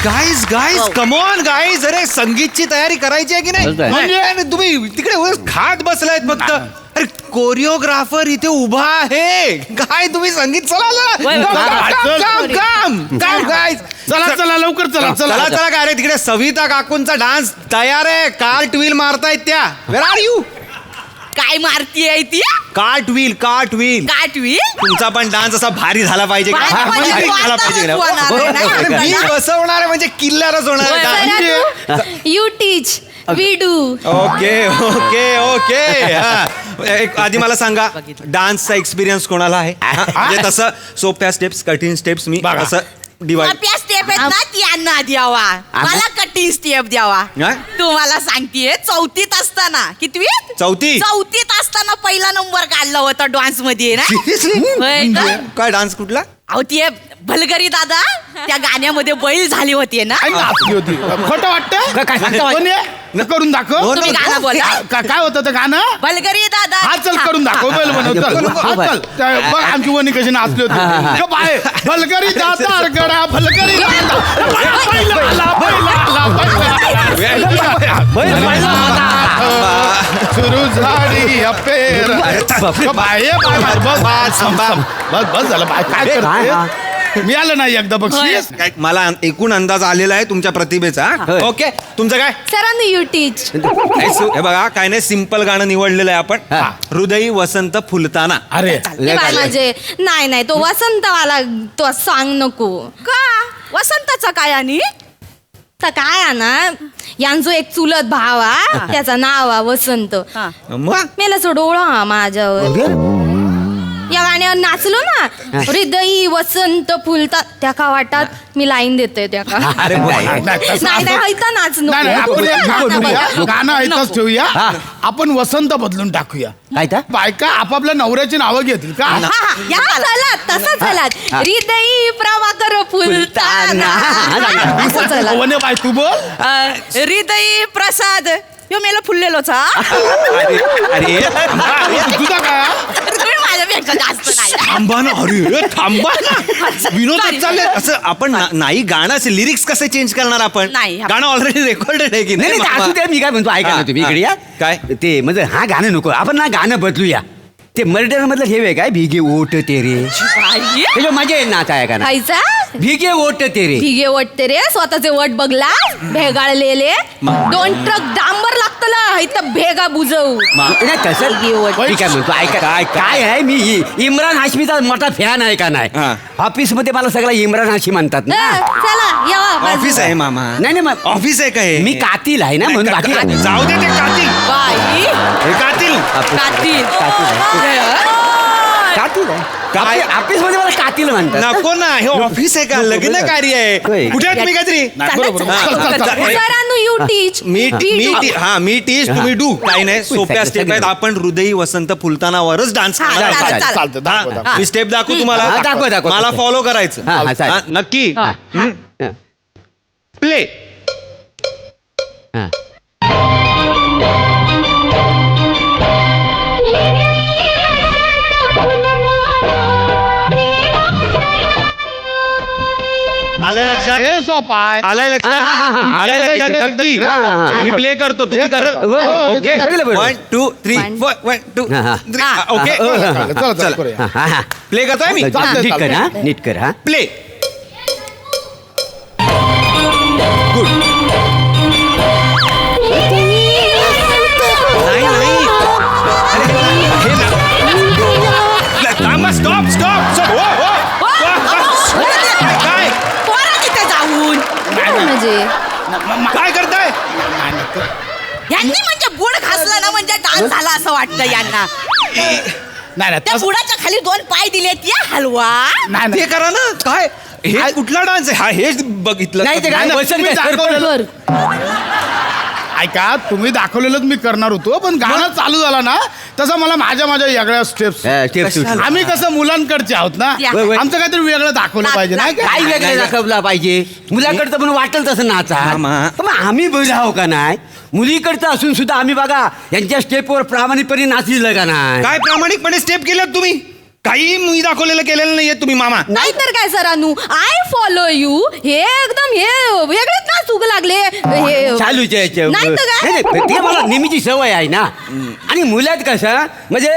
Guys guys come on guys, अरे संगीतची तयारी करायची आहे की नाही? म्हणजे तुम्ही तिकडे खात बसलायत फक्त. अरे कोरिओग्राफर इथे उभा आहे. काय तुम्ही संगीत चला काम गाईज. चला चला लवकर चला चला चला चला काय रे, तिकडे सविता काकूंचा डान्स तयार आहे. कार्ट व्हील मारतायत त्या. वेर आर यू? काय मारतीये ती? Cart wheel. काटवी तुमचा पण डान्स असा भारी झाला पाहिजे का? म्हणजे भारी झाला पाहिजे का? अरे मी बसवणार आहे म्हणजे किल्ल्यावरच होणार आहे. You teach we do. Okay okay okay. एक आधी मला सांगा, डान्सचा एक्सपिरियन्स कोणाला आहे? म्हणजे तसं सोप्या स्टेप्स, कठीण स्टेप्स मी असं डिवाइड. सोप्या स्टेप आहेत ना ती यांना द्यावा, मला कठीण स्टेप द्यावा. हा? तुम्हाला सांगतेय, चौथीत असताना. कितवीत? चौथीत असताना पहिला नंबर काढला होता डान्स मध्ये ना. होय का? काय डान्स कुठला? अहो ती भलगरी दादा त्या गाण्यामध्ये बैल झाली होती ना. होती खोटं वाटतं काय सांगता? कोण आहे? करून दाखव. तुम्ही गाणं बोला. काय होतं ते गाणं? भलगरी दादा. हा चल करून दाखव. बैल बनव चल. हा चल. बघ आमची वणी कशी नाचली होती. बाय भलकरी दादा गडा भलकरी सुरू झाली अपेर. बाय बस झालं बाय. काय करते? मिळालं नाही एकदा बक्षीस. काय मला एकूण अंदाज आलेला आहे तुमच्या प्रतिभेचा. ओके, तुमचं काय? सरांनी यू टीच. हे बघा, काय नाही, सिंपल गाणं निवडलेलं आहे आपण. हृदयी वसंत फुलताना. अरे म्हणजे नाही तो वसंतवाला तो सांग नको का वसंताचा काय आणि तर काय आहे ना, यांचो एक चुलत भाव हा, त्याचा नाव आहे वसंत. मग मेला डोळा हा माझ्यावर. या गाण्यावर नाचलो ना, हृदयी वसंत फुलता, त्या का वाटत मी लाईन देते त्या का. अरे नाही हैता नाचलो. नाही आपण एक काम करूया, गाणं ऐकच ठेवूया. आपण वसंत बदलून टाकूया. काय तर? बायका आपापल्या नवऱ्याची नावं घेतील का? चला तसं चला. हृदयी प्रभाकर फुलताना असं चला. वने बाय तू बोल. हृदयी प्रसाद यो मेला फुललेलोच हा. अरे तुझा काय? तुम्ही माझ्यापेक्षा जास्त नाही. थांबा ना, अरे थांबा ना. विनोद Sorry. चालले असं. आपण नाही गाणं असे लिरिक्स कसे चेंज करणार आपण? नाही. गाणं ऑलरेडी रेकॉर्डेड आहे की नाही नाही, असू द्या. मी काय म्हणतो ऐका ना तुम्ही इकडे या. काय? ते म्हणजे हा गाणं नको, आपण ना गाणं बदलूया. ते मर्डर मधलं हे वेग काय, भिगे ओट तेरे. त्याच्या मजा येईल नाच आहे का ना. खायचा भिगे ओट तेरे. भिगे वटते रे, स्वतःचे वट बघला भेगाळलेले. 2 ट्रक डांबर लागतला इथं भेगा बुजवू. नाही तसं भिगे वट. मी काय म्हणतो ऐका, काय आहे, मी इम्रान हाशमीचा मोठा फॅन आहे का नाही. ऑफिस मध्ये मला सगळा इम्रान हाशमी म्हणतात ना. चला यावा ऑफिस आहे मामा. नाही नाही मग ऑफिस आहे काय? मी कातील आहे ना, म्हणून बाकी काय नाही. जाऊ दे ते कातील. बाई हे कातील. कातील. कातील आहे. काय? ऑफिस मध्ये मला कातील म्हणतात. नको ना, हे ऑफिस आहे का? लग्न कार्य आहे. होय. कुठे आहे तुम्ही काहीतरी? बरोबर. चल, चल, चल. सरांनो यू टीच मी टीच तुम्ही डू. काही नाही, सोप्या स्टेप आहेत. आपण हृदयी वसंत फुलतानावरच डान्स हा, करणार चालेल, आहोत. चालेल. चालतं दाखव, दाखव. मी स्टेप दाखवू तुम्हाला. हा, दाखव. मला फॉलो करायचं. हा, चालेल. हा, नक्की. हा. प्ले. हा. आलं लक्षात? हे सोपा आहे. आलंय लक्षात? आलंय लक्षात अगदी. मी प्ले करतो, तुम्ही करा. ओके, सगळं बरोबर. 1 2 3 4 1 2 हा. 3. ओके, चला चला करूया. हा, हा. प्ले करतोय मी. चालतंय, नीट कर चालतंय. हा, नीट कर हा. प्ले. गुड. नाही नाही. हे ना. थांबा, स्टॉप स्टॉप स्टॉप. काय पोरा तिथे जाऊन म्हणजे काय करताय? यांनी म्हणजे बुड घासला ना म्हणजे डान्स झाला असं वाटतं यांना. नाही नाही त्या तसं- बुडाच्या खाली 2 पाय दिलेत या हलवा. नाही ते नाही. करा ना. काय हे कुठला डान्स आहे हा? हेच बघितलं. नाही ते काय नाही, वचन तुम्ही काय, दाखवलेलं- ऐका, तुम्ही दाखवलेलंच मी करणार होतो, पण गाणं चालू झालं ना तसं मला माझ्या वेगळ्या स्टेप्स. कशाला? आम्ही कसं मुलांकडचे आहोत ना, या. आमचं काहीतरी वेगळं दाखवलं पाहिजे नाही का? काय वेगळं दाखवला पाहिजे. मुलाकडचं पण वाटेल तसं नाचा. मामा. पण मग आम्ही बघ आहो का नाही. मुलीकडचं असून सुद्धा आम्ही बघा यांच्या स्टेपवर प्रामाणिकपणे नाचलेलं का नाही. काय प्रामाणिकपणे स्टेप केल्यात तुम्ही? काही मी दाखवलेलं केलेलं नाहीये तुम्ही मामा. नाहीतर काय सरानू, आय फॉलो यू, हे एकदम हे वेगळेच ना चूक लागले हे चालूच आहे याच्यावर. नाही तर काय? नाही, नाही, ते मला नेहमीची सवय आहे ना. आणि मुलात कसं म्हणजे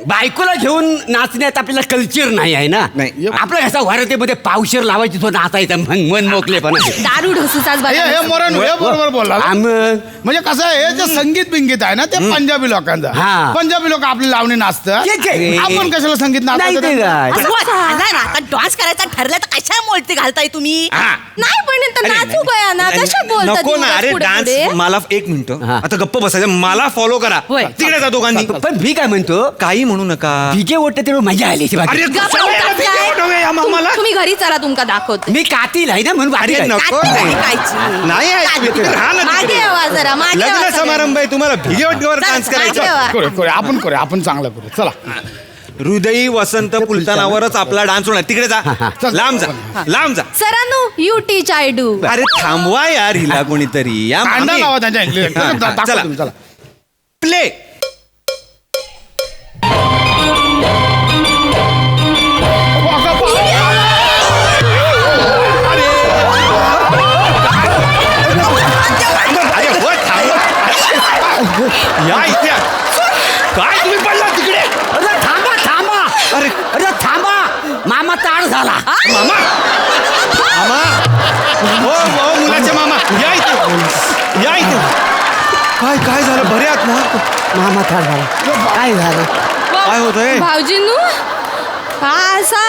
बायकोला घेऊन नाचण्यात आपल्याला कल्चर नाही आहे ना. नाही. आपलं कसं वरतेमध्ये पावशेर लावायची तो नाचायचं मन मोकलेपणा. दारू ढोसूचाच हे मोरण हे बरोबर बोलला म्हणजे कसं आहे हे जे संगीत बिंगीत आहे ना ते पंजाबी लोकांचं. हा. पंजाबी लोक आपली लावणी नाचतात. ते- आपण कशाला संगीत नाही ते काय. आता डान्स करायचा ठरलं तर कशा मोलती घालताय तुम्ही? हा. नाही पण इथं अरे, नाचू गया ना, नाही, कशा बोलतात नको ना. दिवस अरे पुढे डान्स पुढे? मला एक मिनिट हा. आता गप्प बसायचं. मला फॉलो करा. होय. तिकडे जा दोघांनी. पण मी काय म्हणतो काही म्हणू नका. भिगे ओढते तेव्हा मजा आली ती बाकी. अरे गप्प कशाला याला बसतात भीती काय? वाटवते या मामाला? तुम्ही घरी चला, तुमका दाखवते. मी कातील आहे ना म्हणून अरे बाकी काय. नको काठी नाही. कायची? नाही आहे तुम्ही तिकडे राहा ना मागे तिकडे. यावा जरा, मागे यावा लग्न सगळे. समारंभ आहे तुम्हाला भिगेवटवर चला, डान्स मागे करायचा. यावा. करूया आपण चांगलं करू चला. हृदयी वसंत पुलतानावरच आपला डान्स होणार. तिकडे जा. चल. लांब जा. लांब जा. सरानू, यू टीच आय डू. अरे थांबवा यार हिला कोणीतरी. या कांदा मामी. लावा त्यांच्या इंग्लिश हा, दाखवा चला. तुम्ही, चला. प्ले. अरे हो थांबवा. या इथे. काय तुम्ही पडला तिकडे? अरे थांबा थांबा. अरे अरे थांबा. मामा ताड झाला. मामा. मामा. हो हो मुलाचे मामा. या इथे. या इथे. काय झालं? बरे आहात ना? मामा ताड झाला. काय झालं? काय होतंय? भाऊजींनू असा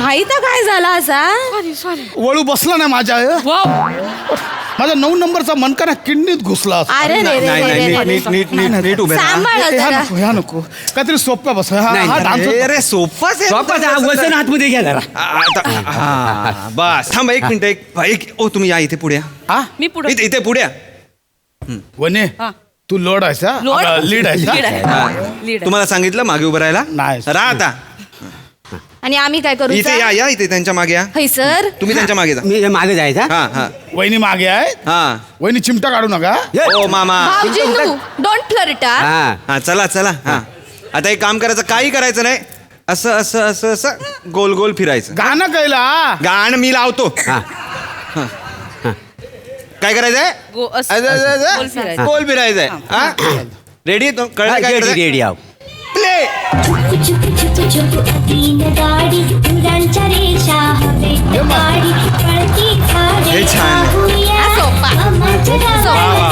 आई तर काय झाला असा? वळू बसला ना माझ्या माझा 9 नंबरचा मनका ना किडनीत घुसला असा. अरे रे रे नाही रे रे नाही रे. नीट उभे राहा. सांभाळा ह्या जरा. नको ह्या नको काहीतरी सोप्या बस हा नाही, हा नाही, डान्स अरे सोपाच आहे. स्वतःचा हा वजन आतमध्ये घ्या जरा. आता हा, बस थांबा एक मिनिट. एक ओ तुम्ही या इथे पुढे या. हा मी पुढे इथे पुढे या. वने तू लोड आहेस हा? लोड? लीड आहेस लीड हा? आहे. हा. लीड आहे. तुम्हाला सांगितलं मागे उभं राहायला. नाही. राहा आता. आणि आम्ही काय करू इथे या या इथे त्यांच्या मागे या. हय सर. तुम्ही त्यांच्या मागे जा. मी मागे जायचा. हा हा वहिनी मागे आहे हा. वहिनी चिमटा काढू नका. ओ मामा. भाऊजींनू डोंट फ्लर्ट. हा. हा चला चला. हा आता एक काम करायचं. काही करायचं नाही. असं असं असं असं गोल गोल फिरायचं. गाणं कैला गाणं मी लावतो. हा. काय करायचंय? असं- असं, असं, असं. गोल फिरायचं. गोल फिरायचंय. हा रेडी? कळलं काय रेडी करायचं? रेडी आहो. प्ले. छुप छुप छुप छुप अतीन गाडी उडांच्या रेषा हवेत गाडी पळती झाडे हे छान. पाहूया हा, सोपा. ममच्या सोपा. गावात